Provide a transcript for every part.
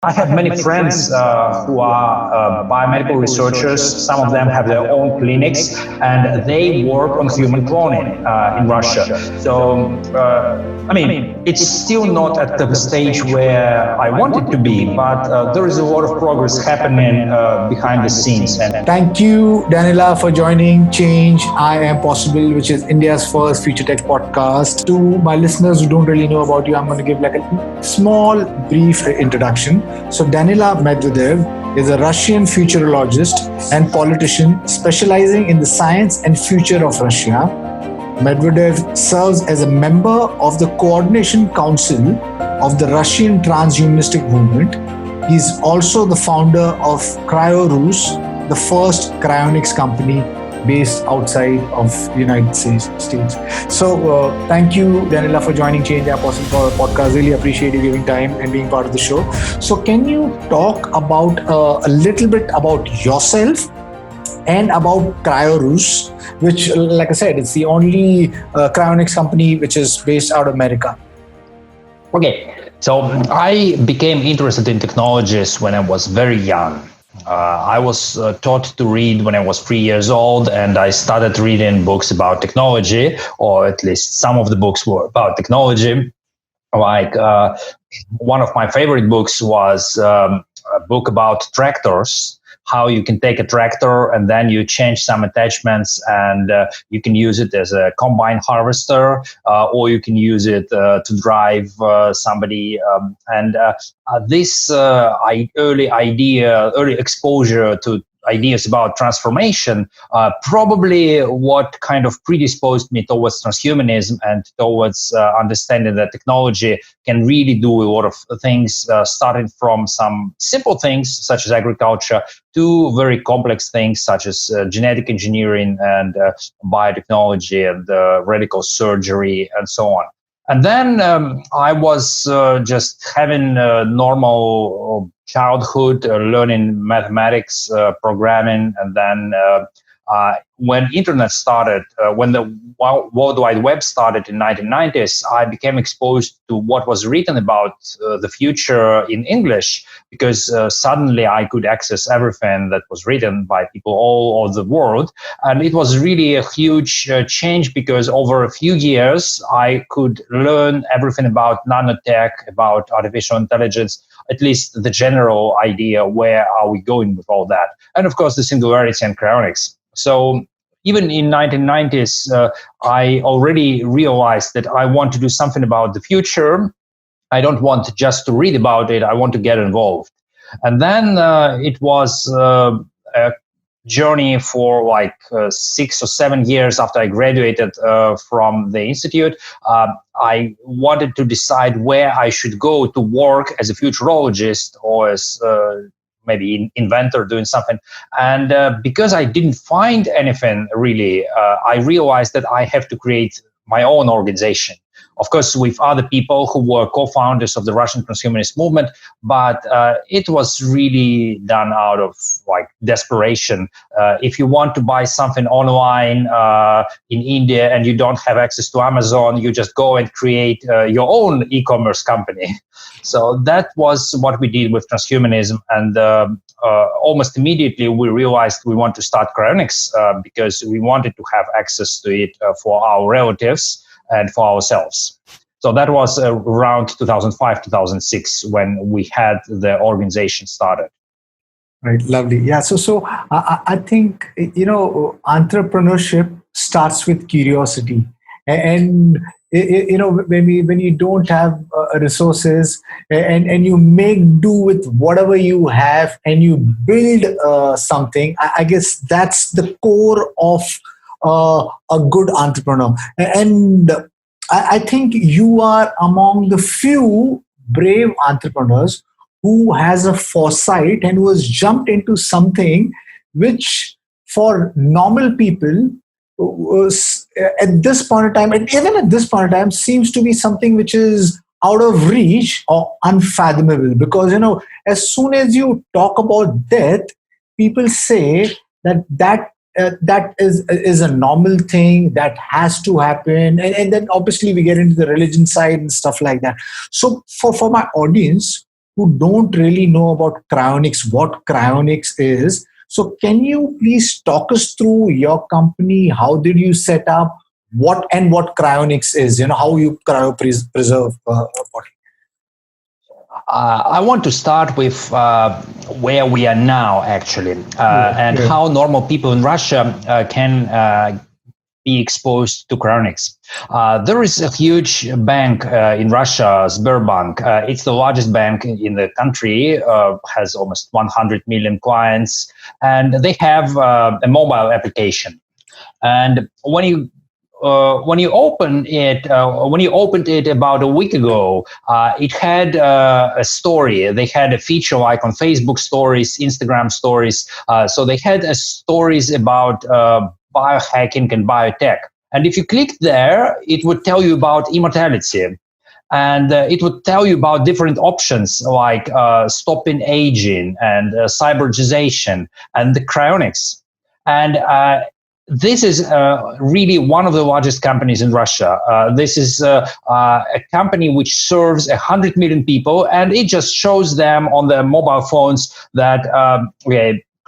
I have many friends who are biomedical researchers. Some of them have their own clinics, and they work on human cloning in Russia. So, it's still not at the stage where I want it to be, but there is a lot of progress happening behind the scenes. And Thank you, Danila, for joining Change I Am Possible, which is India's first future tech podcast. To my listeners who don't really know about you, I'm going to give like a small, brief introduction. So, Danila Medvedev is a Russian futurologist and politician specializing in the science and future of Russia. Medvedev serves as a member of the Coordination Council of the Russian transhumanistic movement. He's also the founder of KrioRus, the first cryonics company based outside of the United States. So thank you, Danila, for joining Change Our Possible podcast. Really appreciate you giving time and being part of the show. So can you talk about a little bit about yourself and about KrioRus, which, like I said, it's the only cryonics company which is based out of America? Okay, so I became interested in technologies when I was very young. I was taught to read when I was 3 years old, and I started reading books about technology, or at least some of the books were about technology. Like one of my favorite books was a book about tractors, how you can take a tractor and then you change some attachments and you can use it as a combine harvester, or you can use it to drive somebody. This early exposure to ideas about transformation, probably what kind of predisposed me towards transhumanism and towards understanding that technology can really do a lot of things, starting from some simple things such as agriculture to very complex things such as genetic engineering and biotechnology and radical surgery and so on. And then I was just having a normal childhood, learning mathematics, programming, and then when internet started, when the World Wide Web started in 1990s, I became exposed to what was written about the future in English, because suddenly I could access everything that was written by people all over the world. And it was really a huge change, because over a few years, I could learn everything about nanotech, about artificial intelligence, at least the general idea, where are we going with all that? And of course, the singularity and cryonics. So even in 1990s, I already realized that I want to do something about the future. I don't want just to read about it. I want to get involved. And then it was a journey for like 6 or 7 years after I graduated from the institute. I wanted to decide where I should go to work as a futurologist or as maybe inventor doing something. And because I didn't find anything really, I realized that I have to create my own organization. Of course, with other people who were co-founders of the Russian transhumanist movement, but it was really done out of like desperation. If you want to buy something online in India and you don't have access to Amazon, you just go and create your own e-commerce company. So that was what we did with transhumanism, and almost immediately we realized we want to start Cryonics because we wanted to have access to it for our relatives and for ourselves. So that was around 2005, 2006 when we had the organization started. Right, lovely. Yeah, so I think, entrepreneurship starts with curiosity, and when you don't have resources and you make do with whatever you have and you build something, I guess that's the core of a good entrepreneur. And I think you are among the few brave entrepreneurs who has a foresight and who has jumped into something which for normal people was at this point in time, and even at this point in time, seems to be something which is out of reach or unfathomable. Because, as soon as you talk about death, people say that is a normal thing that has to happen, and then obviously we get into the religion side and stuff like that. So for my audience who don't really know about cryonics, what cryonics is. So can you please talk us through your company? How did you set up? What cryonics is? How you cryopreserve body. I want to start with where we are now, actually, and how normal people in Russia can be exposed to cryonics. There is a huge bank in Russia, Sberbank. It's the largest bank in the country, has almost 100 million clients, and they have a mobile application. And when you opened it about a week ago, it had a story. They had a feature like on Facebook stories, Instagram stories. So they had stories about biohacking and biotech. And if you click there, it would tell you about immortality. And it would tell you about different options like stopping aging and cybergization and the cryonics. And this is really one of the largest companies in Russia. This is a company which serves 100 million people, and it just shows them on their mobile phones that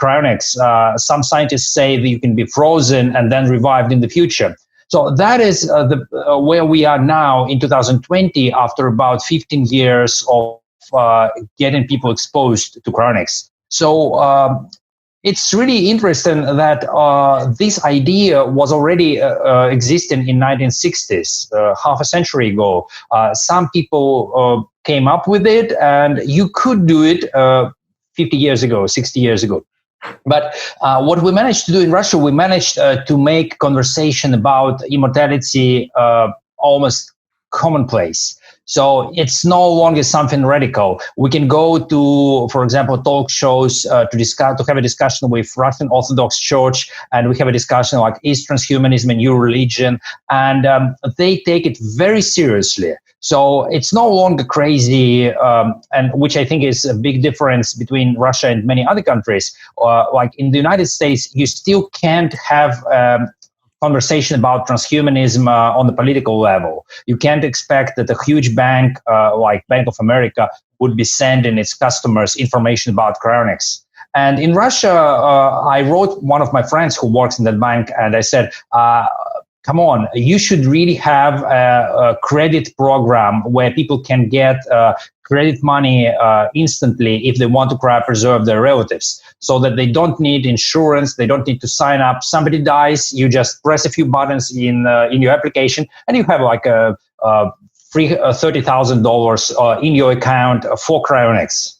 cryonics, some scientists say that you can be frozen and then revived in the future. So that is where we are now in 2020 after about 15 years of getting people exposed to cryonics. So it's really interesting that this idea was already existing in 1960s, half a century ago. Some people came up with it, and you could do it 50 years ago, 60 years ago. But what we managed to do in Russia, we managed to make conversation about immortality almost commonplace. So it's no longer something radical. We can go to, for example, talk shows to have a discussion with Russian Orthodox Church, and we have a discussion like, is transhumanism a new religion? And they take it very seriously. So it's no longer crazy, and which I think is a big difference between Russia and many other countries. Like in the United States, you still can't have conversation about transhumanism on the political level. You can't expect that a huge bank like Bank of America would be sending its customers information about cryonics. And in Russia, I wrote one of my friends who works in that bank, and I said, come on, you should really have a credit program where people can get credit money instantly if they want to cryopreserve their relatives, so that they don't need insurance, they don't need to sign up. Somebody dies, you just press a few buttons in your application, and you have like a free $30,000 in your account for cryonics.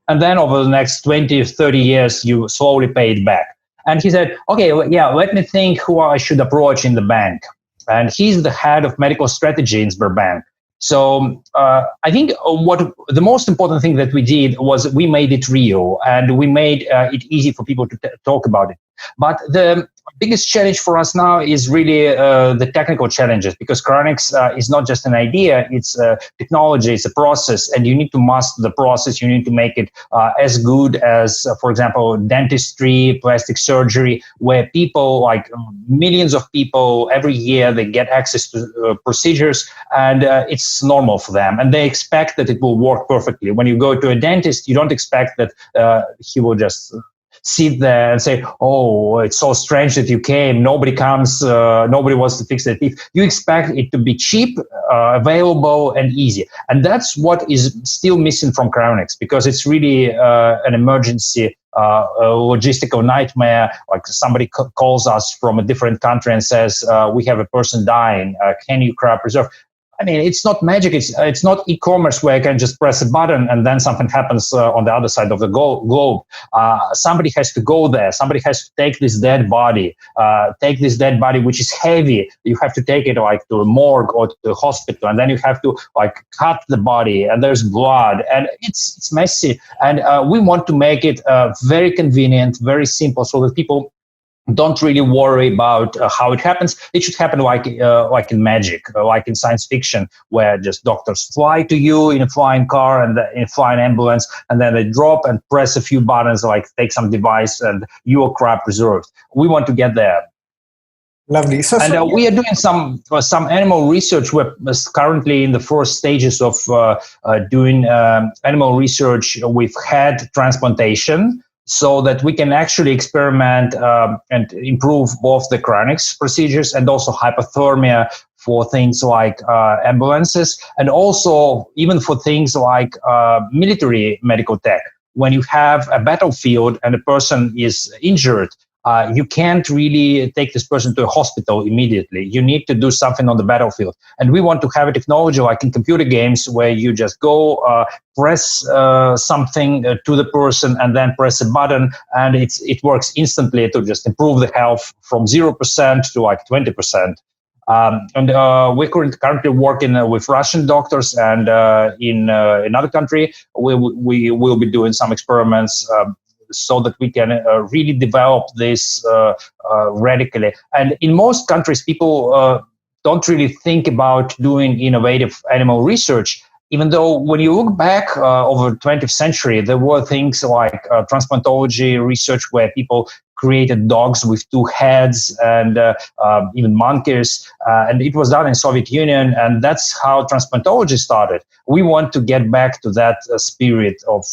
And then over the next 20, 30 years, you slowly pay it back. And he said, okay, yeah, let me think who I should approach in the bank. And he's the head of medical strategy in Sberbank. So I think what the most important thing that we did was we made it real, and we made it easy for people to talk about it. But the biggest challenge for us now is really the technical challenges, because cryonics is not just an idea, it's a technology, it's a process, and you need to master the process. You need to make it as good as, for example, dentistry, plastic surgery, where people, like millions of people every year, they get access to procedures, and it's normal for them, and they expect that it will work perfectly. When you go to a dentist, you don't expect that he will just sit there and say, oh, it's so strange that you came, nobody comes, nobody wants to fix their teeth. You expect it to be cheap, available, and easy. And that's what is still missing from cryonics, because it's really an emergency, a logistical nightmare. Like somebody calls us from a different country and says, we have a person dying, can you cryopreserve? I mean, it's not magic. It's not e-commerce where I can just press a button and then something happens on the other side of the globe. Somebody has to go there. Somebody has to take this dead body, which is heavy. You have to take it like to a morgue or to the hospital, and then you have to like cut the body, and there's blood, and it's messy. And we want to make it very convenient, very simple, so that people don't really worry about how it happens. It should happen like in magic, like in science fiction, where just doctors fly to you in a flying car and in a flying ambulance, and then they drop and press a few buttons, like take some device, and you are cryopreserved. We want to get there. Lovely. We are doing some animal research. We're currently in the first stages of doing animal research with head transplantation, so that we can actually experiment and improve both the cryonics procedures and also hypothermia for things like ambulances, and also even for things like military medical tech. When you have a battlefield and a person is injured, you can't really take this person to a hospital immediately. You need to do something on the battlefield. And we want to have a technology like in computer games where you just go press something to the person and then press a button, and it works instantly to just improve the health from 0% to like 20%. We're currently working with Russian doctors, and in another country, we will be doing some experiments so that we can really develop this radically. And in most countries, people don't really think about doing innovative animal research, even though when you look back over the 20th century, there were things like transplantology research where people created dogs with two heads and even monkeys. And it was done in Soviet Union, and that's how transplantology started. We want to get back to that spirit of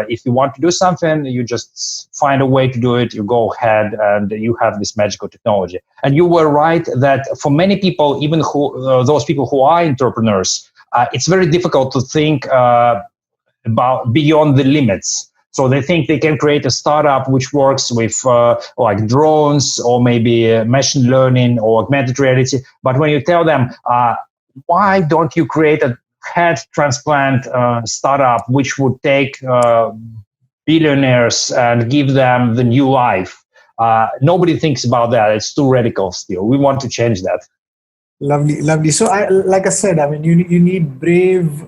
if you want to do something, you just find a way to do it, you go ahead, and you have this magical technology. And you were right that for many people, even those people who are entrepreneurs, it's very difficult to think about beyond the limits. So they think they can create a startup which works with like drones or maybe machine learning or augmented reality. But when you tell them, why don't you create a head transplant startup which would take billionaires and give them the new life? Nobody thinks about that. It's too radical still. We want to change that. Lovely, lovely. So, like I said, I mean, you need brave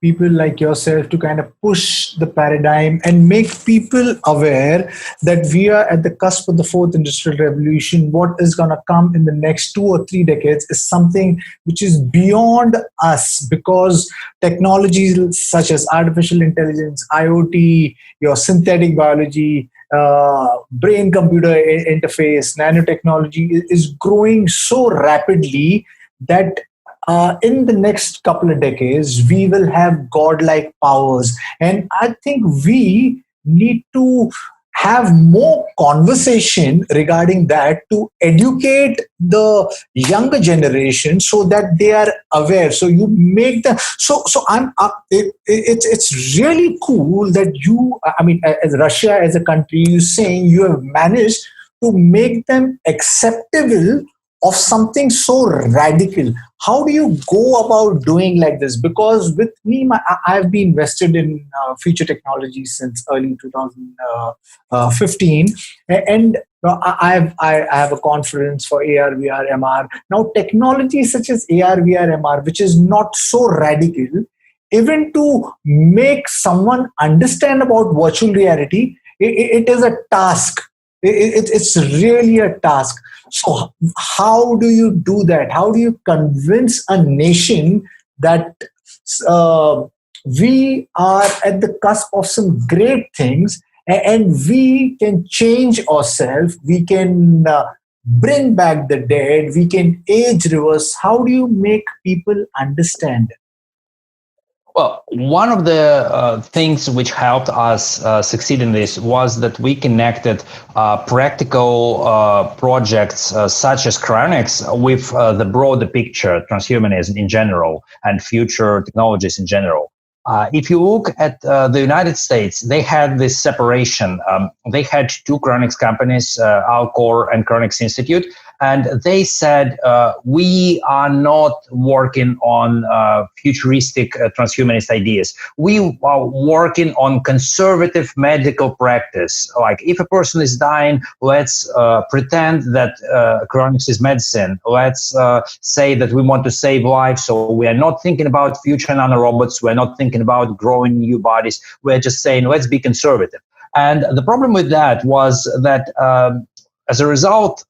people like yourself to kind of push the paradigm and make people aware that we are at the cusp of the fourth industrial revolution. What is going to come in the next 2 or 3 decades is something which is beyond us, because technologies such as artificial intelligence, IoT, your synthetic biology, brain-computer interface, nanotechnology is growing so rapidly that in the next couple of decades, we will have godlike powers. And I think we need to have more conversation regarding that to educate the younger generation so that they are aware. So you make the it's really cool that you, I mean, as Russia as a country, you're saying you have managed to make them acceptable of something so radical. How do you go about doing like this? Because with me, I've been invested in future technology since early 2015, and I have a conference for AR, VR, MR. Now, technology such as AR, VR, MR, which is not so radical, even to make someone understand about virtual reality, it is a task. It's really a task. So how do you do that? How do you convince a nation that we are at the cusp of some great things and we can change ourselves, we can bring back the dead, we can age reverse? How do you make people understand? Well, one of the things which helped us succeed in this was that we connected practical projects such as Cryonics with the broader picture, transhumanism in general, and future technologies in general. If you look at the United States, they had this separation. They had 2 Cryonics companies, Alcor and Cryonics Institute, and they said, we are not working on futuristic transhumanist ideas. We are working on conservative medical practice. Like if a person is dying, let's pretend that Cryonics is medicine. Let's say that we want to save lives, so we are not thinking about future nanorobots. We're not thinking about growing new bodies. We're just saying, let's be conservative. And the problem with that was that as a result,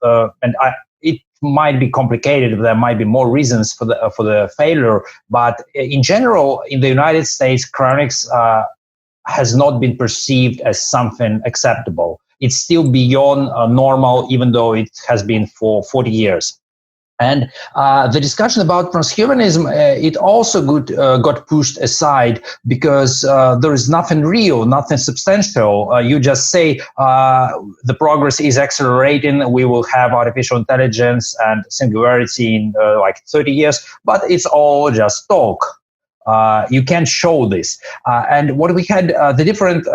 it might be complicated. There might be more reasons for the failure. But in general, in the United States, Cryonics has not been perceived as something acceptable. It's still beyond normal, even though it has been for 40 years. And the discussion about transhumanism, it also got pushed aside because there is nothing real, nothing substantial. You just say the progress is accelerating, we will have artificial intelligence and singularity in like 30 years, but it's all just talk. You can't show this. And what we had, the different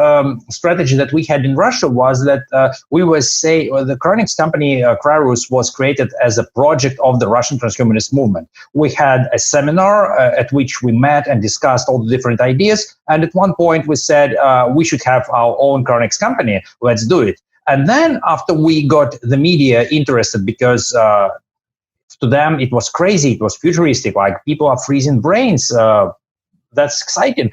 strategy that we had in Russia was that we were the Cryonics company, KrioRus, was created as a project of the Russian transhumanist movement. We had a seminar at which we met and discussed all the different ideas. And at one point we said, we should have our own Cryonics company. Let's do it. And then after we got the media interested, because to them it was crazy, it was futuristic, like people are freezing brains, that's exciting.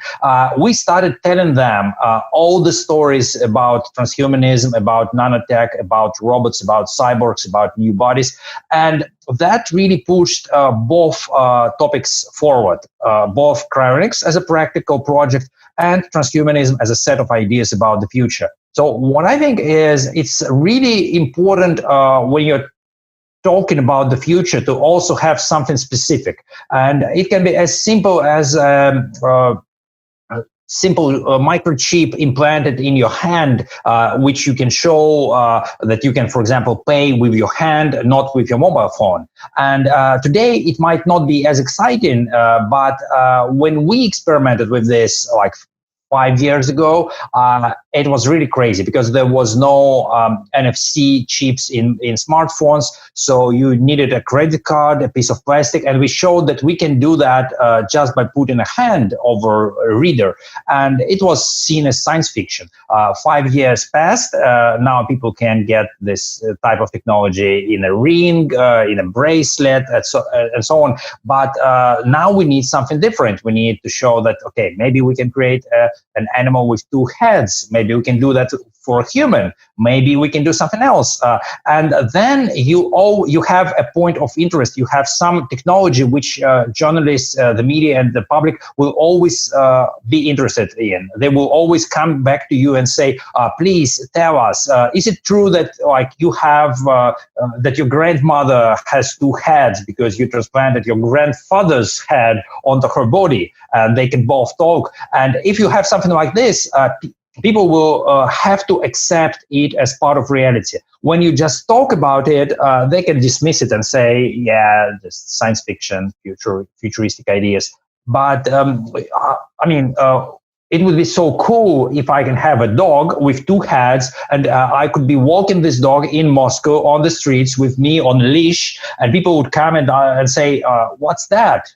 We started telling them all the stories about transhumanism, about nanotech, about robots, about cyborgs, about new bodies, and that really pushed both topics forward, both Cryonics as a practical project and transhumanism as a set of ideas about the future. So what I think is it's really important when you're talking about the future to also have something specific. And it can be as simple as simple microchip implanted in your hand, which you can show that you can, for example, pay with your hand, not with your mobile phone. And today it might not be as exciting, but when we experimented with this, like 5 years ago, it was really crazy because there was no NFC chips in smartphones. So you needed a credit card, a piece of plastic, and we showed that we can do that just by putting a hand over a reader. And it was seen as science fiction. 5 years passed. Now people can get this type of technology in a ring, in a bracelet, and so on. But now we need something different. We need to show that, okay, maybe we can create an animal with two heads. Maybe we can do that for a human. Maybe we can do something else. And then you have a point of interest. You have some technology which journalists, the media, and the public will always be interested in. They will always come back to you and say, please tell us, is it true that like you have, that your grandmother has two heads because you transplanted your grandfather's head onto her body and they can both talk? And if you have something like this, people will have to accept it as part of reality. When you just talk about it, they can dismiss it and say, yeah, just science fiction, futuristic ideas. But I mean, it would be so cool if I can have a dog with two heads and I could be walking this dog in Moscow on the streets with me on a leash, and people would come and say, what's that?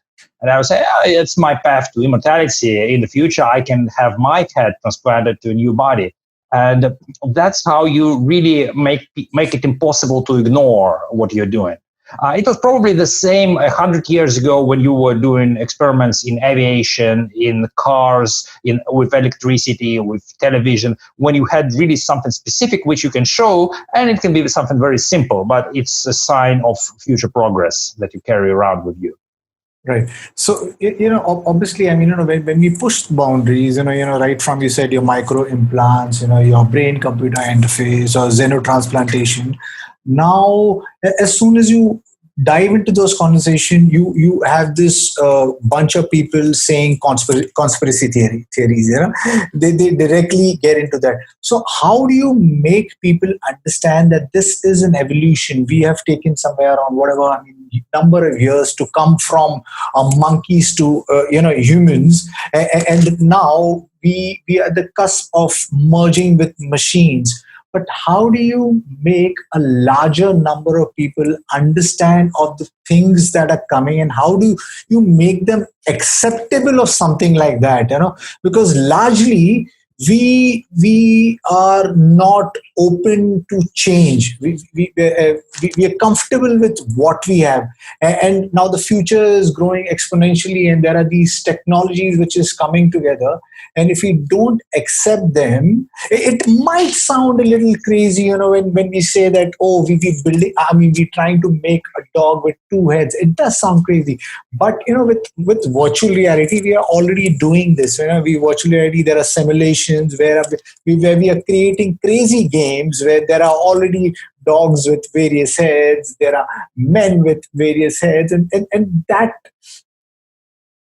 And I would say, it's my path to immortality. In the future, I can have my head transplanted to a new body. And that's how you really make it impossible to ignore what you're doing. It was probably the same 100 years ago when you were doing experiments in aviation, in cars, with electricity, with television, when you had really something specific which you can show, and it can be something very simple, but it's a sign of future progress that you carry around with you. Right. So, obviously, I mean, when we push boundaries, right from, you said, your micro implants, your brain computer interface or xenotransplantation. Now, as soon as you dive into those conversations, you have this bunch of people saying conspiracy theories. They directly get into that. So how do you make people understand that this is an evolution? We have taken somewhere around number of years to come from monkeys to humans, and now we are at the cusp of merging with machines. But how do you make a larger number of people understand of the things that are coming, and how do you make them acceptable of something like that? Because largely we are not open to change. We are comfortable with what we have, and now the future is growing exponentially, and there are these technologies which is coming together. And if we don't accept them, it might sound a little crazy, when we say that, we're trying to make a dog with two heads. It does sound crazy. But, with virtual reality, we are already doing this. Virtual reality, there are simulations simulations where we are creating crazy games where there are already dogs with various heads, there are men with various heads, and that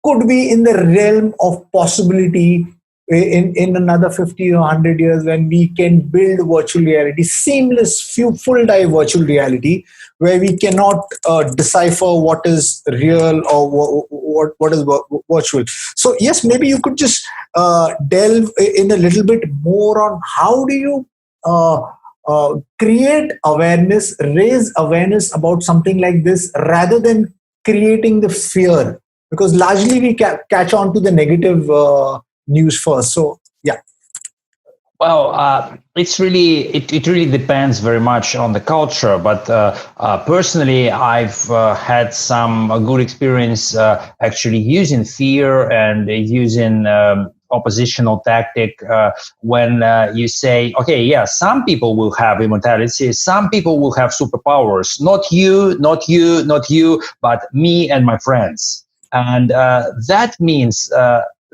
could be in the realm of possibility in another 50 or 100 years, when we can build virtual reality, seamless, full dive virtual reality, where we cannot decipher what is real or what is virtual. So yes, maybe you could just delve in a little bit more on how do you create awareness, raise awareness about something like this, rather than creating the fear, because largely we catch on to the negative news first. So yeah. Well, it really depends very much on the culture. But personally, I've had some good experience actually using fear and using oppositional tactic when you say, okay, yeah, some people will have immortality, some people will have superpowers, not you, not you, not you, but me and my friends. And that means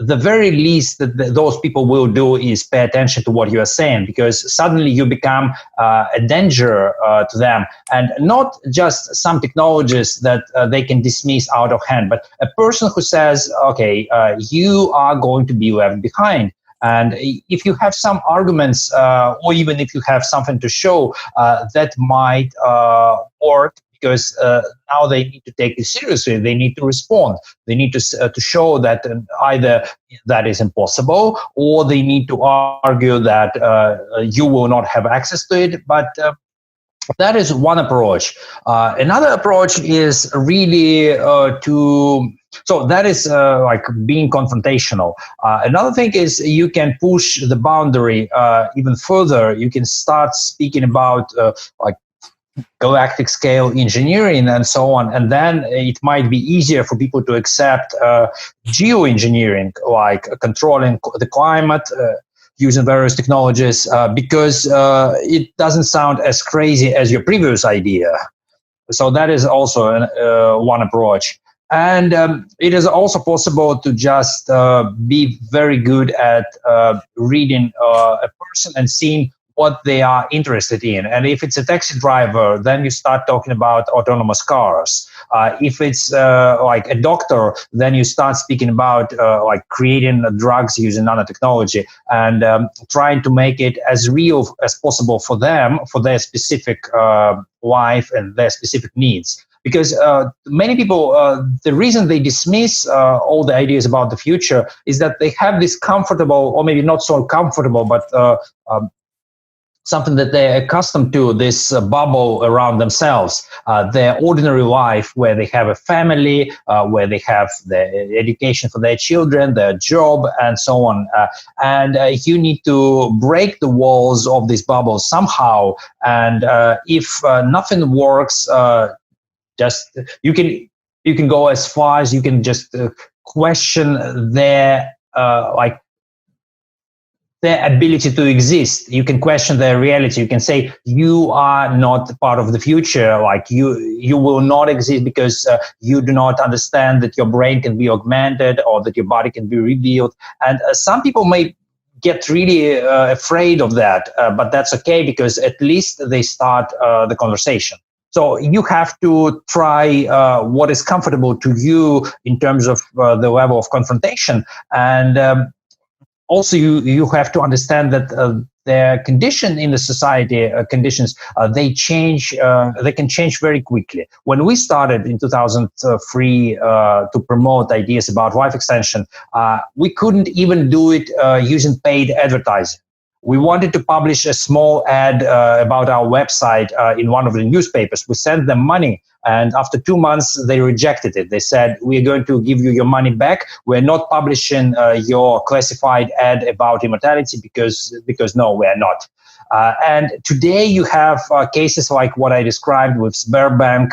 the very least that those people will do is pay attention to what you are saying, because suddenly you become a danger to them. And not just some technologies that they can dismiss out of hand, but a person who says, okay, you are going to be left behind. And if you have some arguments, or even if you have something to show, that might work, because now they need to take it seriously. They need to respond. They need to show that either that is impossible, or they need to argue that you will not have access to it. But that is one approach. Another approach is really so that is like being confrontational. Another thing is you can push the boundary even further. You can start speaking about like galactic scale engineering and so on, and then it might be easier for people to accept geoengineering, like controlling the climate using various technologies, because it doesn't sound as crazy as your previous idea. So that is also one approach. And it is also possible to just be very good at reading a person and seeing what they are interested in. And if it's a taxi driver, then you start talking about autonomous cars. If it's like a doctor, then you start speaking about like creating drugs using nanotechnology, and trying to make it as real as possible for them, for their specific life and their specific needs. Because many people, the reason they dismiss all the ideas about the future is that they have this comfortable, or maybe not so comfortable, but something that they're accustomed to, this bubble around themselves, their ordinary life, where they have a family, where they have the education for their children, their job, and so on. And you need to break the walls of this bubble somehow. And if nothing works, just you can go as far as you can just question their like their ability to exist. You can question their reality. You can say you are not part of the future. Like you will not exist because you do not understand that your brain can be augmented or that your body can be rebuilt. And some people may get really afraid of that, but that's okay, because at least they start the conversation. So you have to try what is comfortable to you in terms of the level of confrontation. And also, you have to understand that their condition in the society, conditions, they change. They can change very quickly. When we started in 2003 to promote ideas about life extension, we couldn't even do it using paid advertising. We wanted to publish a small ad about our website in one of the newspapers. We sent them money, and after 2 months, they rejected it. They said, "We are going to give you your money back. We're not publishing your classified ad about immortality because no, we are not." And today you have cases like what I described with Sberbank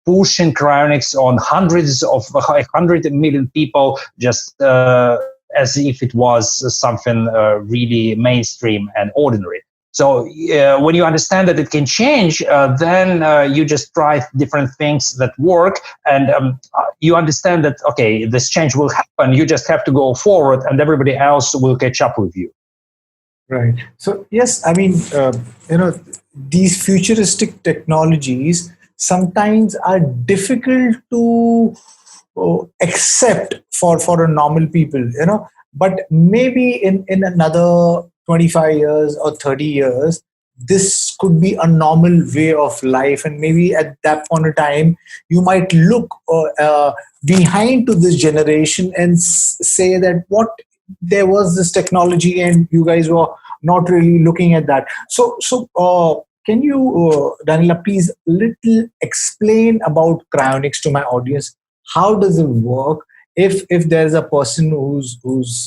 pushing Cryonics on hundreds of 100 million people, just as if it was something really mainstream and ordinary. So when you understand that it can change, then you just try different things that work, and you understand that, okay, this change will happen. You just have to go forward, and everybody else will catch up with you. Right. So yes, I mean, these futuristic technologies sometimes are difficult to accept for a normal people, but maybe in another 25 years or 30 years, this could be a normal way of life, and maybe at that point of time you might look behind to this generation and say that what, there was this technology and you guys were not really looking at that. So can you, Danila, please little explain about cryonics to my audience? How does it work? If there's a person who's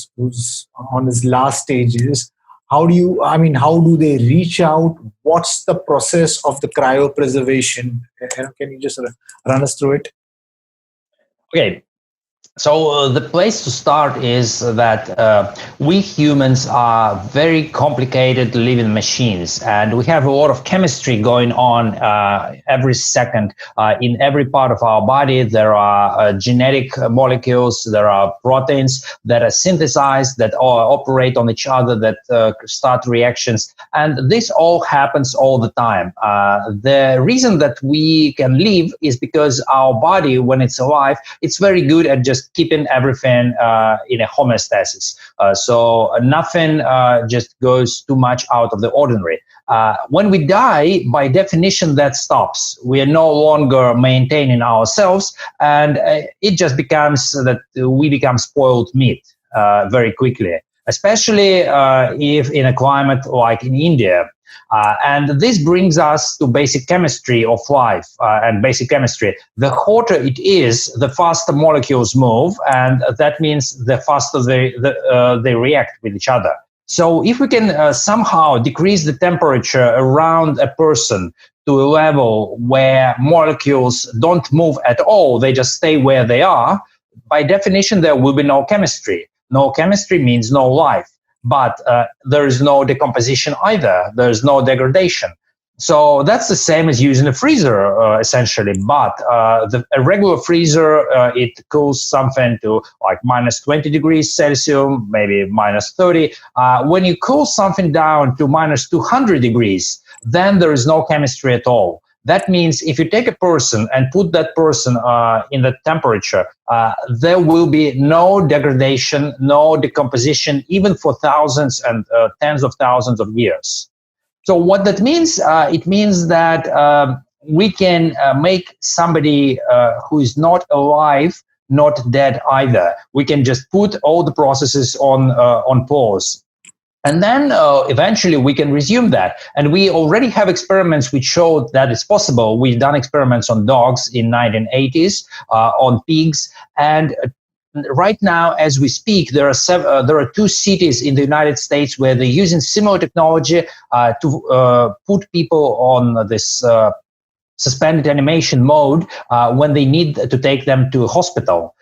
on his last stages, how do they reach out? What's the process of the cryopreservation? Can you just run us through it? Okay. So the place to start is that we humans are very complicated living machines, and we have a lot of chemistry going on every second. In every part of our body, there are genetic molecules, there are proteins that are synthesized, that all operate on each other, that start reactions, and this all happens all the time. The reason that we can live is because our body, when it's alive, it's very good at just keeping everything in a homeostasis. So nothing just goes too much out of the ordinary. When we die, by definition, that stops. We are no longer maintaining ourselves, and it just becomes that we become spoiled meat very quickly, especially if in a climate like in India. And this brings us to basic chemistry of life and basic chemistry. The hotter it is, the faster molecules move, and that means the faster they react with each other. So if we can somehow decrease the temperature around a person to a level where molecules don't move at all, they just stay where they are, by definition, there will be no chemistry. No chemistry means no life. But there is no decomposition either. There is no degradation. So that's the same as using a freezer, essentially. But a regular freezer, it cools something to like minus 20 degrees Celsius, maybe minus 30. When you cool something down to minus 200 degrees, then there is no chemistry at all. That means if you take a person and put that person in that temperature, there will be no degradation, no decomposition, even for thousands and tens of thousands of years. So what that means, it means that we can make somebody who is not alive not dead either. We can just put all the processes on pause. And then eventually we can resume that. And we already have experiments which show that it's possible. We've done experiments on dogs in 1980s, on pigs. And right now, as we speak, there are two cities in the United States where they're using similar technology to put people on this suspended animation mode when they need to take them to a hospital.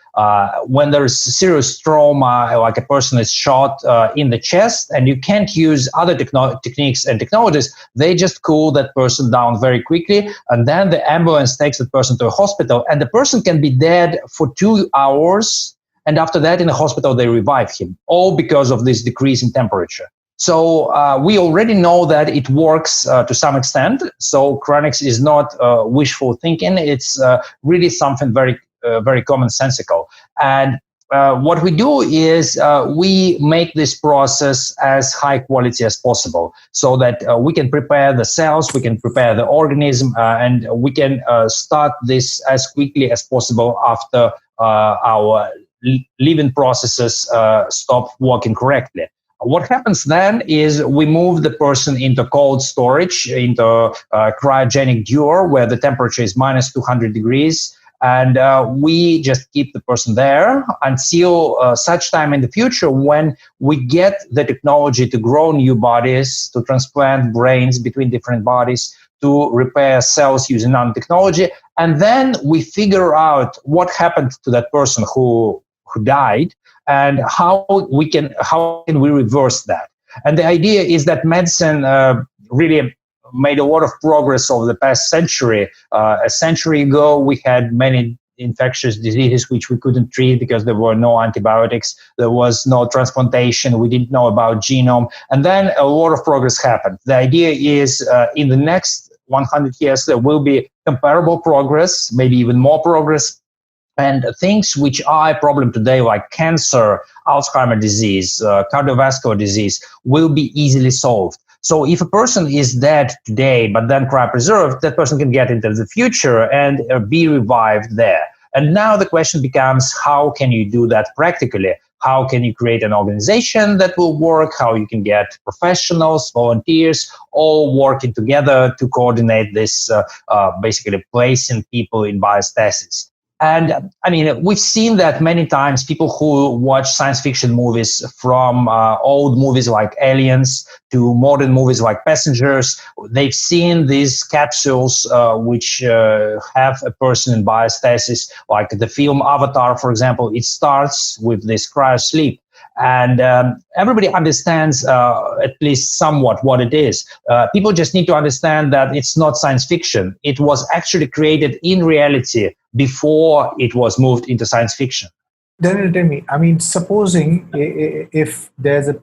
When there's serious trauma, like a person is shot in the chest, and you can't use other techniques and technologies, they just cool that person down very quickly, and then the ambulance takes the person to a hospital, and the person can be dead for 2 hours, and after that in the hospital they revive him, all because of this decrease in temperature. So we already know that it works to some extent. So cryonics is not wishful thinking. It's really something very commonsensical. And what we do is we make this process as high quality as possible, so that we can prepare the cells, we can prepare the organism, and we can start this as quickly as possible after our living processes stop working correctly. What happens then is we move the person into cold storage, into cryogenic dewar, where the temperature is minus 200 degrees. And we just keep the person there until such time in the future when we get the technology to grow new bodies, to transplant brains between different bodies, to repair cells using nanotechnology. And then we figure out what happened to that person who died, and how can we reverse that. And the idea is that medicine really made a lot of progress over the past century. A century ago, we had many infectious diseases which we couldn't treat because there were no antibiotics, there was no transplantation, we didn't know about genome, and then a lot of progress happened. The idea is in the next 100 years there will be comparable progress, maybe even more progress, and things which are a problem today, like cancer, Alzheimer's disease, cardiovascular disease, will be easily solved. So if a person is dead today, but then cryopreserved, that person can get into the future and be revived there. And now the question becomes, how can you do that practically? How can you create an organization that will work? How you can get professionals, volunteers, all working together to coordinate this, basically placing people in biostasis. And I mean, we've seen that many times. People who watch science fiction movies, from old movies like Aliens to modern movies like Passengers, they've seen these capsules which have a person in biostasis, like the film Avatar, for example. It starts with this cryosleep. And everybody understands at least somewhat what it is. People just need to understand that it's not science fiction. It was actually created in reality before it was moved into science fiction. Then tell me, I mean, supposing if there's a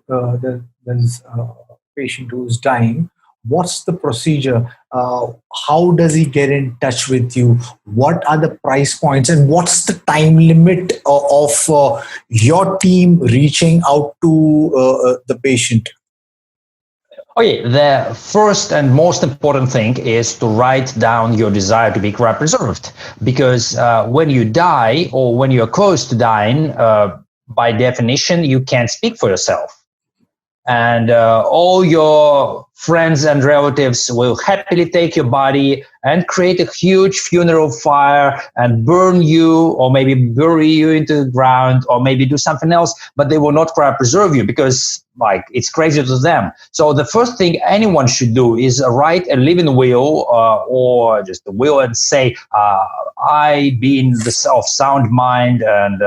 patient who's dying, what's the procedure? How does he get in touch with you? What are the price points, and what's the time limit of your team reaching out to the patient? Okay, the first and most important thing is to write down your desire to be cryopreserved, because when you die or when you're close to dying, by definition, you can't speak for yourself. And all your friends and relatives will happily take your body and create a huge funeral fire and burn you, or maybe bury you into the ground, or maybe do something else, but they will not cryopreserve you because, like, it's crazy to them. So the first thing anyone should do is write a living will, or just a will, and say, I, being of sound mind and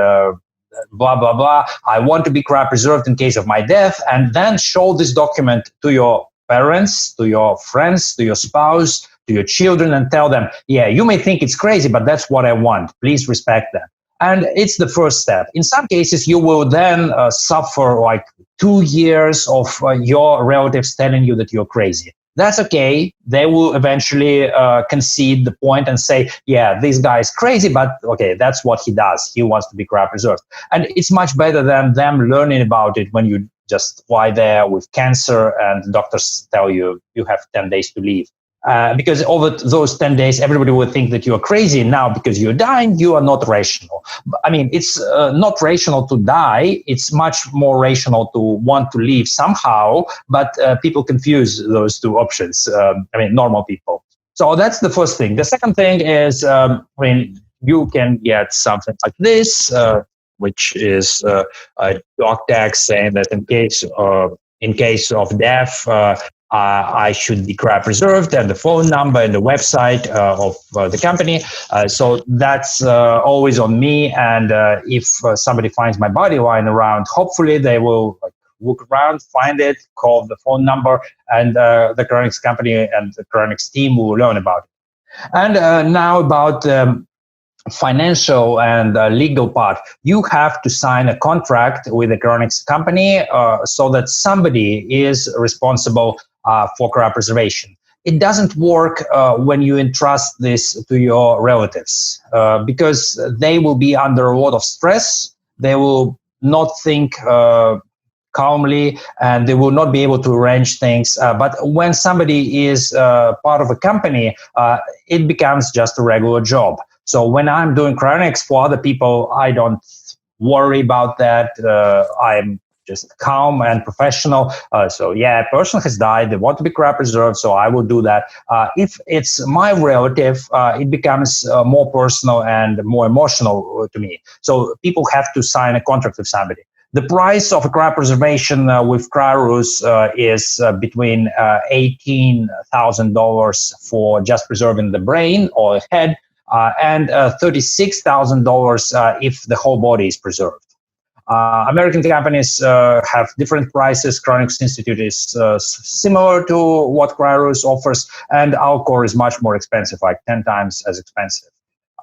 blah, blah, blah, I want to be cryopreserved in case of my death, and then show this document to your parents, to your friends, to your spouse, to your children, and tell them, yeah, you may think it's crazy, but that's what I want. Please respect that. And it's the first step. In some cases, you will then suffer like 2 years of your relatives telling you that you're crazy. That's okay. They will eventually concede the point and say, yeah, this guy is crazy, but okay, that's what he does. He wants to be cryopreserved. And it's much better than them learning about it when you just lie there with cancer and doctors tell you you have 10 days to live. Because over those 10 days, everybody will think that you're crazy. Now, because you're dying, you are not rational. I mean, it's not rational to die. It's much more rational to want to live somehow, but people confuse those two options. I mean, normal people. So that's the first thing. The second thing is, I mean, you can get something like this, which is a doc tag saying that in case of death, I should be cryopreserved, and the phone number and the website of the company. So that's always on me. And if somebody finds my body lying around, hopefully they will look around, find it, call the phone number, and the Cryonics company and the Cryonics team will learn about it. And now about financial and legal part. You have to sign a contract with the Cryonics company so that somebody is responsible for cryopreservation. It doesn't work when you entrust this to your relatives because they will be under a lot of stress. They will not think calmly, and they will not be able to arrange things. But when somebody is part of a company, it becomes just a regular job. So when I'm doing cryonics for other people, I don't worry about that. I'm just calm and professional. So yeah, a person has died, they want to be cryopreserved, so I will do that. If it's my relative, it becomes more personal and more emotional to me. So people have to sign a contract with somebody. The price of a cryopreservation with KrioRus is between $18,000 for just preserving the brain or head, and $36,000 if the whole body is preserved. American companies have different prices. Cryonics Institute is similar to what KrioRus offers, and our core is much more expensive, like 10 times as expensive.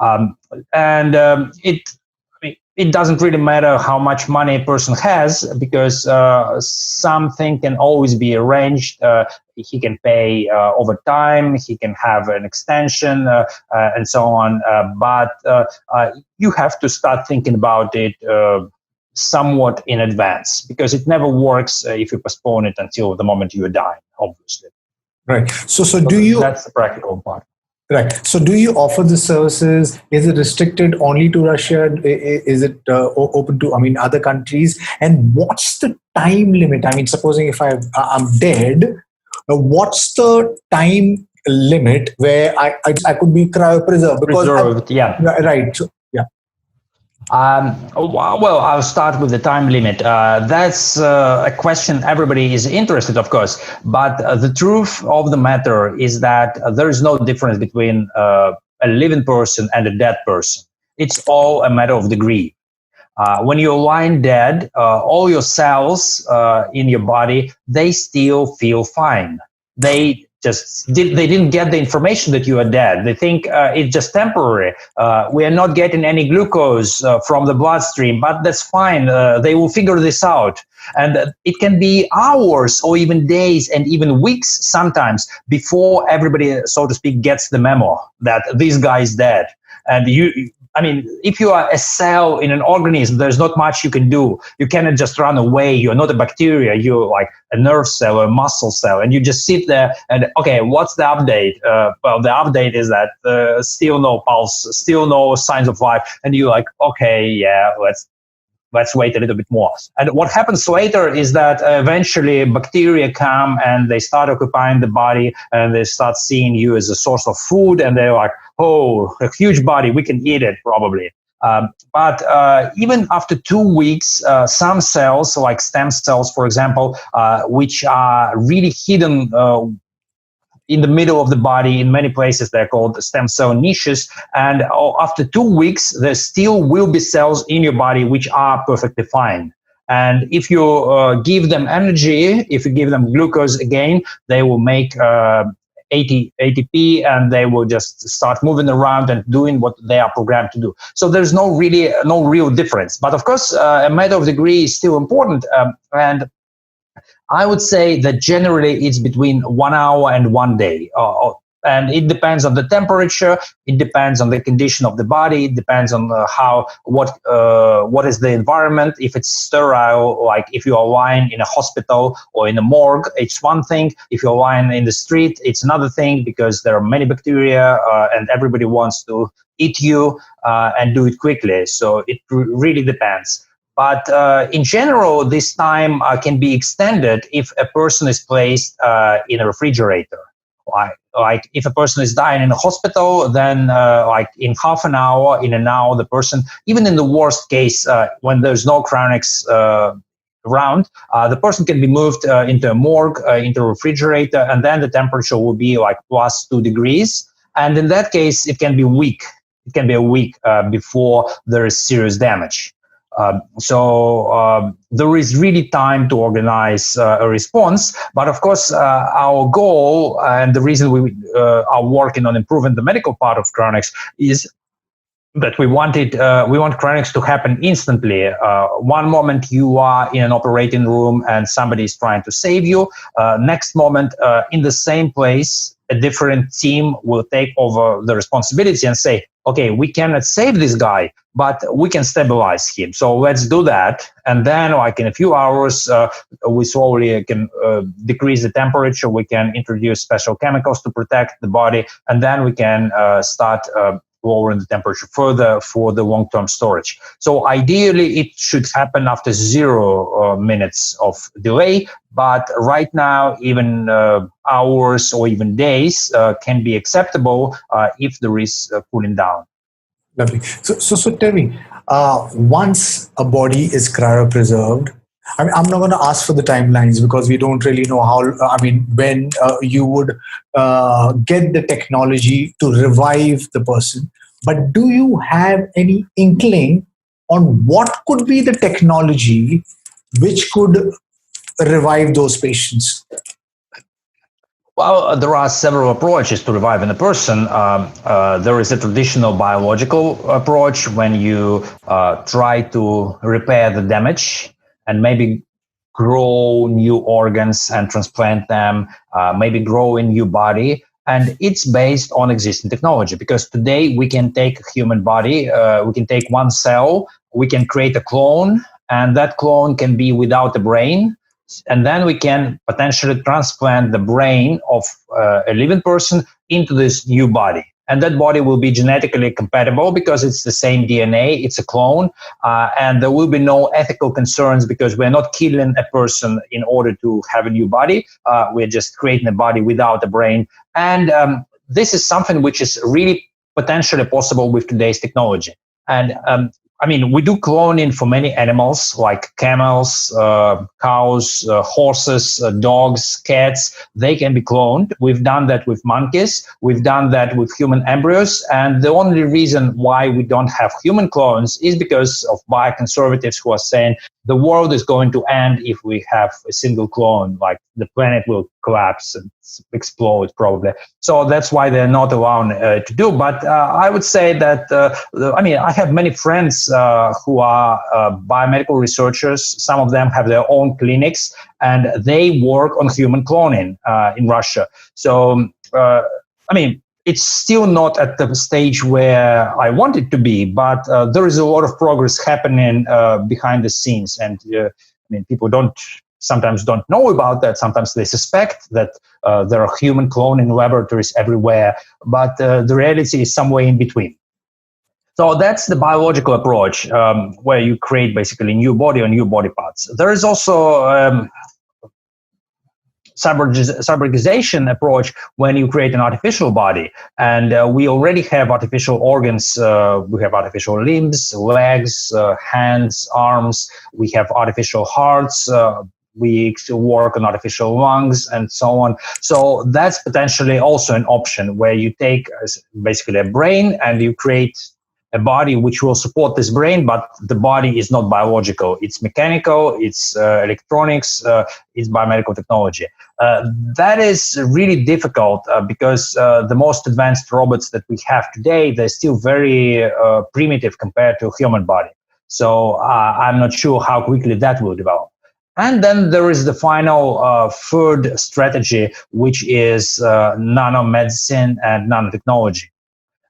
And it doesn't really matter how much money a person has, because something can always be arranged. He can pay over time, he can have an extension, and so on. But you have to start thinking about it somewhat in advance, because it never works if you postpone it until the moment you are dying, obviously. Right. So do you? That's the practical part. Right. So do you offer the services? Is it restricted only to Russia? Is it open to, other countries? And what's the time limit? Supposing if I'm dead, what's the time limit where I could be cryopreserved? Preserved, yeah. Right. So, yeah. Well, I'll start with the time limit. That's a question everybody is interested, of course. But the truth of the matter is that there is no difference between a living person and a dead person. It's all a matter of degree. When you're lying dead, all your cells in your body, they still feel fine. They didn't get the information that you are dead. They think it's just temporary. We are not getting any glucose from the bloodstream, but that's fine. They will figure this out. And it can be hours or even days and even weeks sometimes before everybody, so to speak, gets the memo that this guy is dead. And if you are a cell in an organism, there's not much you can do. You cannot just run away. You're not a bacteria. You're like a nerve cell or a muscle cell. And you just sit there and, okay, what's the update? Well, the update is that still no pulse, still no signs of life. And you're like, okay, yeah, let's wait a little bit more. And what happens later is that eventually bacteria come and they start occupying the body, and they start seeing you as a source of food, and they're like, oh, a huge body, we can eat it probably. But even after 2 weeks, some cells, like stem cells, for example, which are really hidden in the middle of the body, in many places, they're called stem cell niches. And after 2 weeks, there still will be cells in your body which are perfectly fine. And if you give them energy, if you give them glucose again, they will make ATP, and they will just start moving around and doing what they are programmed to do. So there's no real difference. But of course, a matter of degree is still important. And I would say that generally it's between 1 hour and 1 day. And it depends on the temperature. It depends on the condition of the body. It depends on what is the environment. If it's sterile, like if you are lying in a hospital or in a morgue, it's one thing. If you're lying in the street, it's another thing, because there are many bacteria and everybody wants to eat you and do it quickly. So it really depends. But in general, this time can be extended if a person is placed in a refrigerator. Like if a person is dying in a hospital, then like in half an hour, in an hour, the person, even in the worst case, when there's no cryonics around, the person can be moved into a morgue, into a refrigerator, and then the temperature will be like plus 2 degrees. And in that case, it can be a week. It can be a week before there is serious damage. So there is really time to organize a response. But of course, our goal and the reason we are working on improving the medical part of cryonics is that we want cryonics to happen instantly. One moment you are in an operating room and somebody is trying to save you. Next moment, in the same place, a different team will take over the responsibility and say, okay, we cannot save this guy, but we can stabilize him. So let's do that. And then like in a few hours, we slowly can decrease the temperature. We can introduce special chemicals to protect the body. And then we can start lowering the temperature further for the long-term storage. So ideally, it should happen after 0 minutes of delay. But right now, even hours or even days can be acceptable if there is cooling down. Lovely. So tell me, once a body is cryopreserved, I'm not going to ask for the timelines because we don't really know when you would get the technology to revive the person. But do you have any inkling on what could be the technology which could revive those patients? Well, there are several approaches to reviving a person. There is a traditional biological approach when you try to repair the damage and maybe grow new organs and transplant them, maybe grow a new body. And it's based on existing technology, because today we can take a human body, we can take one cell, we can create a clone, and that clone can be without a brain. And then we can potentially transplant the brain of a living person into this new body. And that body will be genetically compatible because it's the same DNA, it's a clone, and there will be no ethical concerns because we're not killing a person in order to have a new body. We're just creating a body without a brain. And this is something which is really potentially possible with today's technology. And I mean, we do cloning for many animals like camels, cows, horses, dogs, cats. They can be cloned. We've done that with monkeys. We've done that with human embryos. And the only reason why we don't have human clones is because of bioconservatives who are saying the world is going to end if we have a single clone, like the planet will collapse and explode probably. So that's why they're not allowed to do. But I would say that, I mean, I have many friends who are biomedical researchers. Some of them have their own clinics and they work on human cloning in Russia. So, I mean, it's still not at the stage where I want it to be, but there is a lot of progress happening behind the scenes. And I mean, people sometimes don't know about that. Sometimes they suspect that there are human cloning laboratories everywhere, but the reality is somewhere in between. So that's the biological approach, where you create basically new body or new body parts. There is also cyborgization approach when you create an artificial body, and we already have artificial organs. We have artificial limbs, legs, hands, arms. We have artificial hearts. We work on artificial lungs and so on. So that's potentially also an option where you take basically a brain and you create a body which will support this brain, but the body is not biological. It's mechanical, it's electronics, it's biomedical technology. That is really difficult because the most advanced robots that we have today, they're still very primitive compared to a human body. So I'm not sure how quickly that will develop. And then there is the final third strategy, which is nanomedicine and nanotechnology.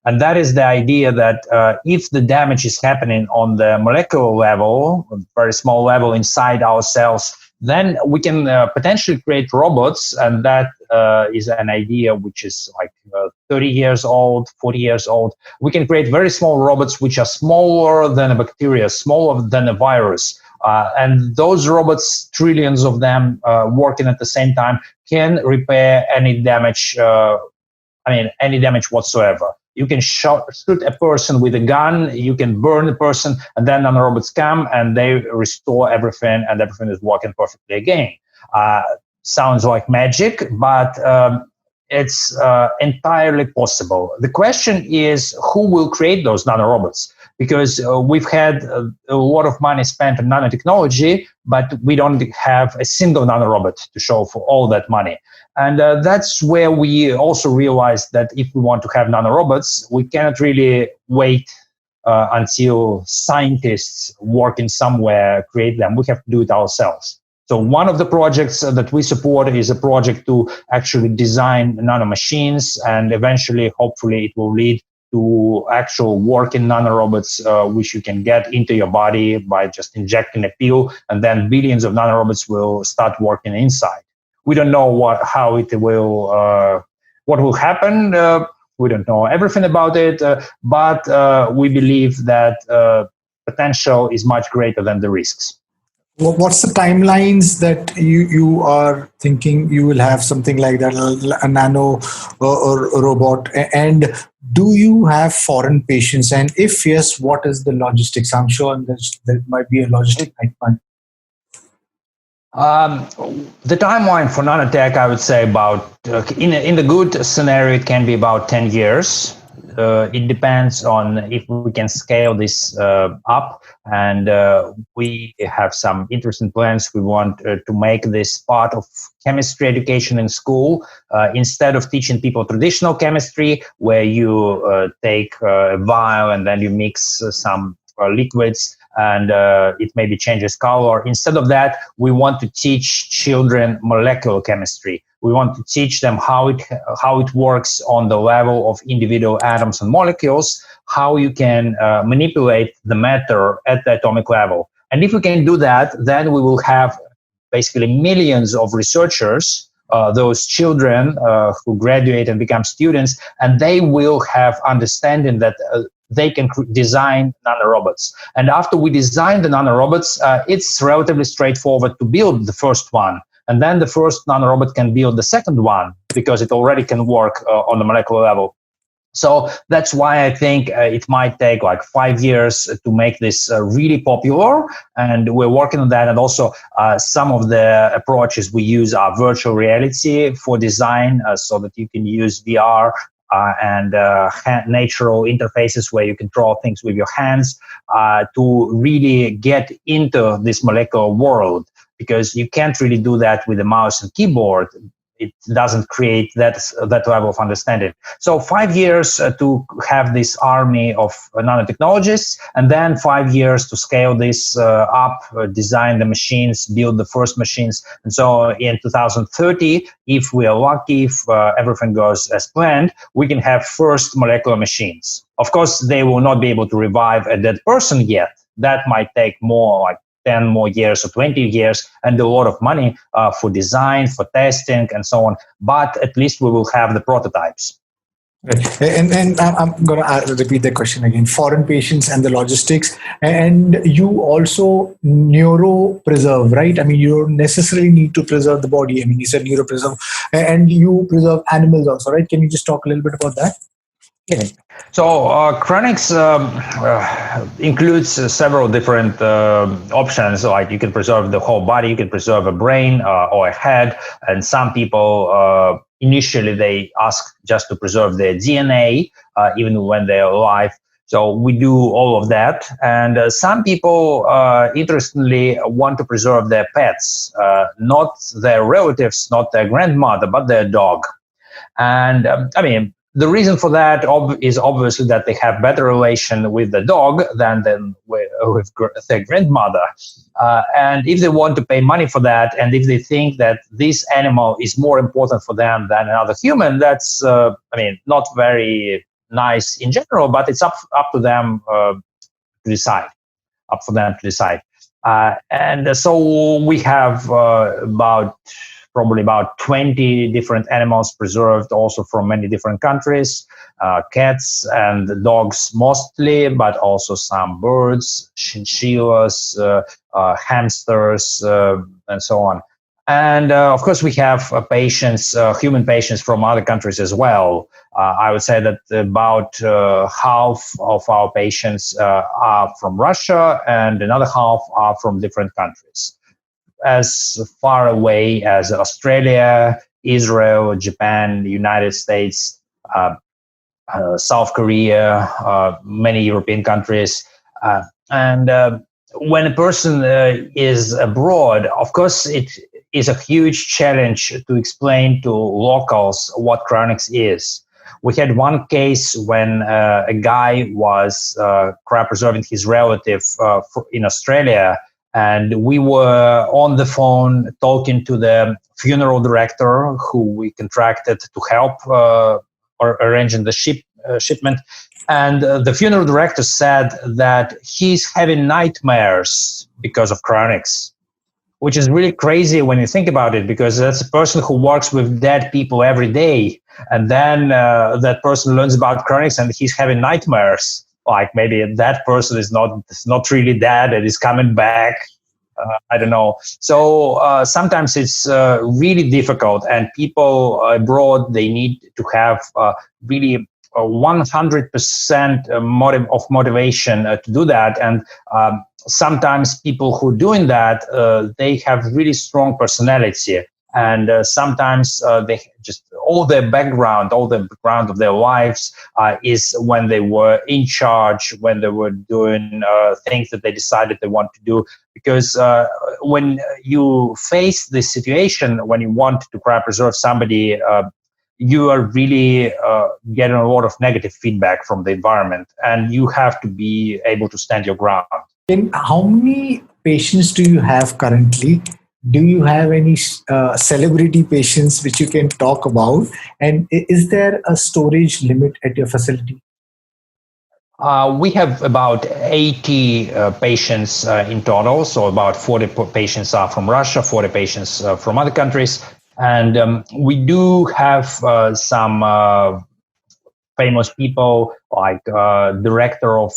And that is the idea that if the damage is happening on the molecular level, very small level inside our cells, then we can potentially create robots. And that is an idea which is like 30 years old, 40 years old. We can create very small robots which are smaller than a bacteria, smaller than a virus. And those robots, trillions of them working at the same time, can repair any damage, any damage whatsoever. You can shoot a person with a gun, you can burn a person, and then nanorobots come and they restore everything, and everything is working perfectly again. Sounds like magic, but it's entirely possible. The question is, who will create those nanorobots? Because we've had a lot of money spent on nanotechnology, but we don't have a single nanorobot to show for all that money. And that's where we also realized that if we want to have nanorobots, we cannot really wait until scientists working somewhere create them. We have to do it ourselves. So one of the projects that we support is a project to actually design nanomachines, and eventually, hopefully, it will lead to actual working nanorobots, which you can get into your body by just injecting a pill, and then billions of nanorobots will start working inside. We don't know what will happen. We don't know everything about it, but we believe that potential is much greater than the risks. What's the timelines that you are thinking you will have something like that, a nano or a robot? And do you have foreign patients? And if yes, what is the logistics? I'm sure there might be a logistic nightmare. The timeline for nanotech, I would say about, in the good scenario, it can be about 10 years. it depends on if we can scale this up, and we have some interesting plans. We want to make this part of chemistry education in school. Instead of teaching people traditional chemistry, where you take a vial and then you mix some liquids and it maybe changes color. Instead of that, we want to teach children molecular chemistry. We want to teach them how it works on the level of individual atoms and molecules, how you can manipulate the matter at the atomic level. And if we can do that, then we will have basically millions of researchers, those children who graduate and become students, and they will have understanding that they can design nanorobots. And after we design the nanorobots, it's relatively straightforward to build the first one. And then the first nanorobot can build the second one because it already can work on the molecular level. So that's why I think it might take like 5 years to make this really popular. And we're working on that. And also some of the approaches we use are virtual reality for design, so that you can use VR and natural interfaces where you can draw things with your hands to really get into this molecular world, because you can't really do that with a mouse and keyboard. It doesn't create that level of understanding. So 5 years to have this army of nanotechnologists, and then 5 years to scale this up, design the machines, build the first machines. And so in 2030, if we are lucky, if everything goes as planned, we can have first molecular machines. Of course, they will not be able to revive a dead person yet. That might take more, like 10 more years or 20 years, and a lot of money for design, for testing, and so on. But at least we will have the prototypes. Right. And I'm going to repeat the question again. Foreign patients and the logistics. And you also neuropreserve, right? I mean, you don't necessarily need to preserve the body. I mean, you said neuropreserve, and you preserve animals also, right? Can you just talk a little bit about that? Yeah. So Cryonics includes several different options. Like you can preserve the whole body, you can preserve a brain or a head, and some people initially they ask just to preserve their DNA even when they're alive. So we do all of that, and some people interestingly want to preserve their pets, not their relatives, not their grandmother, but their dog. And I mean, the reason for that is obviously that they have better relation with the dog than with their grandmother. And if they want to pay money for that, and if they think that this animal is more important for them than another human, that's, not very nice in general, but it's up to them to decide. Up for them to decide. And so we have probably about 20 different animals preserved, also from many different countries, cats and dogs mostly, but also some birds, chinchillas, hamsters, and so on. And of course, we have patients, human patients from other countries as well. I would say that about half of our patients are from Russia, and another half are from different countries, as far away as Australia, Israel, Japan, the United States, South Korea, many European countries. And when a person is abroad, of course, it is a huge challenge to explain to locals what cryonics is. We had one case when a guy was cryopreserving his relative in Australia, and we were on the phone talking to the funeral director who we contracted to help or arranging the shipment. And the funeral director said that he's having nightmares because of cryonics, which is really crazy when you think about it, because that's a person who works with dead people every day. And then that person learns about cryonics and he's having nightmares. Like maybe that person is not really dead and is coming back. I don't know. So sometimes it's really difficult, and people abroad, they need to have really 100% of motivation to do that. And sometimes people who are doing that, they have really strong personality. And sometimes they just all the background of their lives is when they were in charge, when they were doing things that they decided they want to do. Because when you face this situation, when you want to cryopreserve somebody, you are really getting a lot of negative feedback from the environment, and you have to be able to stand your ground. And how many patients do you have currently? Do you have any celebrity patients which you can talk about? And is there a storage limit at your facility? We have about 80 patients in total. So about 40 patients are from Russia, 40 patients from other countries. And we do have some famous people, like director of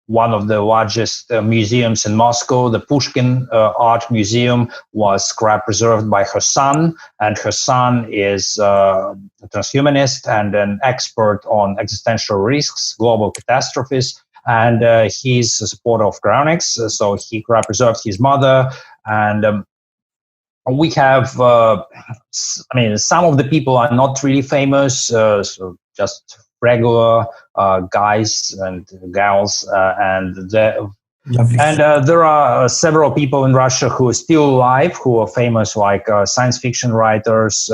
one of the largest museums in Moscow, the Pushkin Art Museum, was cryopreserved by her son, and her son is a transhumanist and an expert on existential risks, global catastrophes, and he's a supporter of Cryonics, so he cryopreserved his mother. And we have, some of the people are not really famous, so just regular guys and gals, and there are several people in Russia who are still alive, who are famous, like science fiction writers,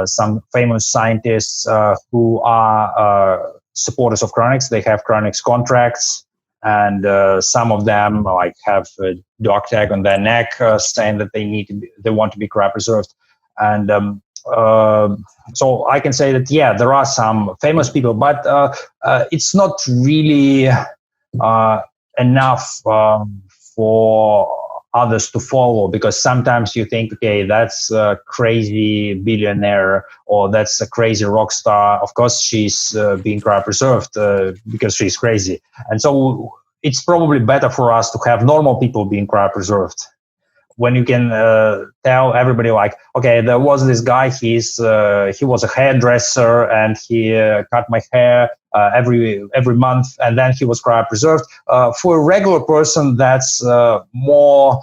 some famous scientists who are supporters of Cryonics. They have Cryonics contracts, and some of them like have a dog tag on their neck saying that they want to be cryopreserved. And so I can say that, yeah, there are some famous people, but it's not really enough for others to follow, because sometimes you think, okay, that's a crazy billionaire, or that's a crazy rock star. Of course, she's being cryopreserved because she's crazy. And so it's probably better for us to have normal people being cryopreserved, when you can tell everybody, like, okay, there was this guy, he was a hairdresser, and he cut my hair every month, and then he was cryopreserved. For a regular person, that's more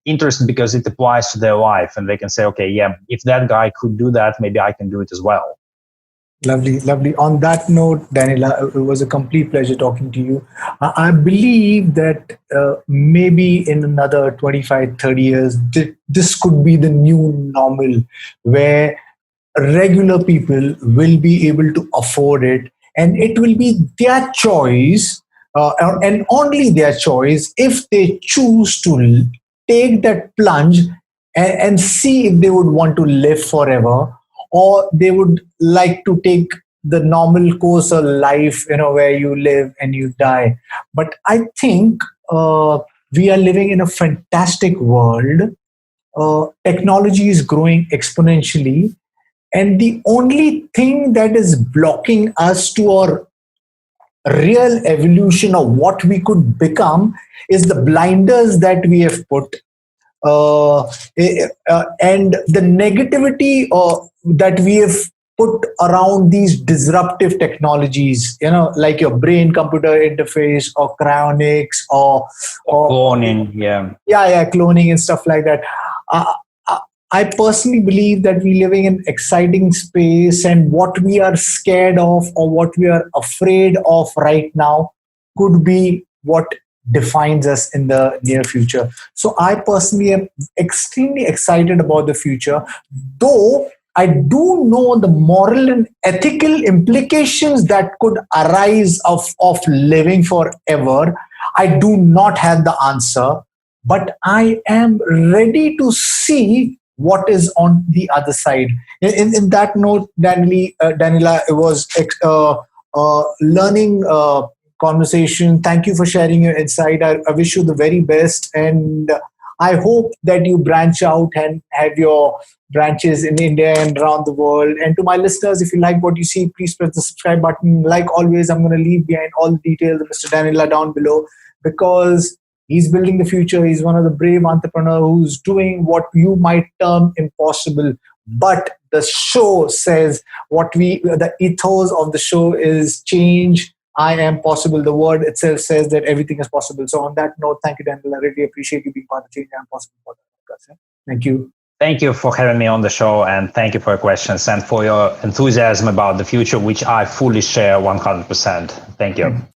interesting, because it applies to their life, and they can say, okay, yeah, if that guy could do that, maybe I can do it as well. Lovely, lovely. On that note, Danila, it was a complete pleasure talking to you. I believe that maybe in another 25, 30 years, this could be the new normal, where regular people will be able to afford it, and it will be their choice, and only their choice, if they choose to take that plunge and see if they would want to live forever, or they would like to take the normal course of life, where you live and you die. But I think we are living in a fantastic world. Technology is growing exponentially, and the only thing that is blocking us to our real evolution of what we could become is the blinders that we have put, and the negativity that we have put around these disruptive technologies, like your brain computer interface, or cryonics, or cloning, cloning and stuff like that. I personally believe that we're living in exciting space, and what we are scared of, or what we are afraid of right now, could be what defines us in the near future. So I personally am extremely excited about the future, though I do know the moral and ethical implications that could arise of living forever. I do not have the answer, but I am ready to see what is on the other side. In that note, Danila, it was learning conversation. Thank you for sharing your insight. I wish you the very best, and I hope that you branch out and have your branches in India and around the world. And to my listeners, if you like what you see, please press the subscribe button. Like always, I'm going to leave behind all the details of Mr. Danila down below, because he's building the future. He's one of the brave entrepreneurs who's doing what you might term impossible. But the show says the ethos of the show is change. I am possible. The word itself says that everything is possible. So on that note, thank you, Danila. I really appreciate you being part of Change I Am Possible podcast. Thank you. Thank you for having me on the show, and thank you for your questions and for your enthusiasm about the future, which I fully share 100%. Thank you.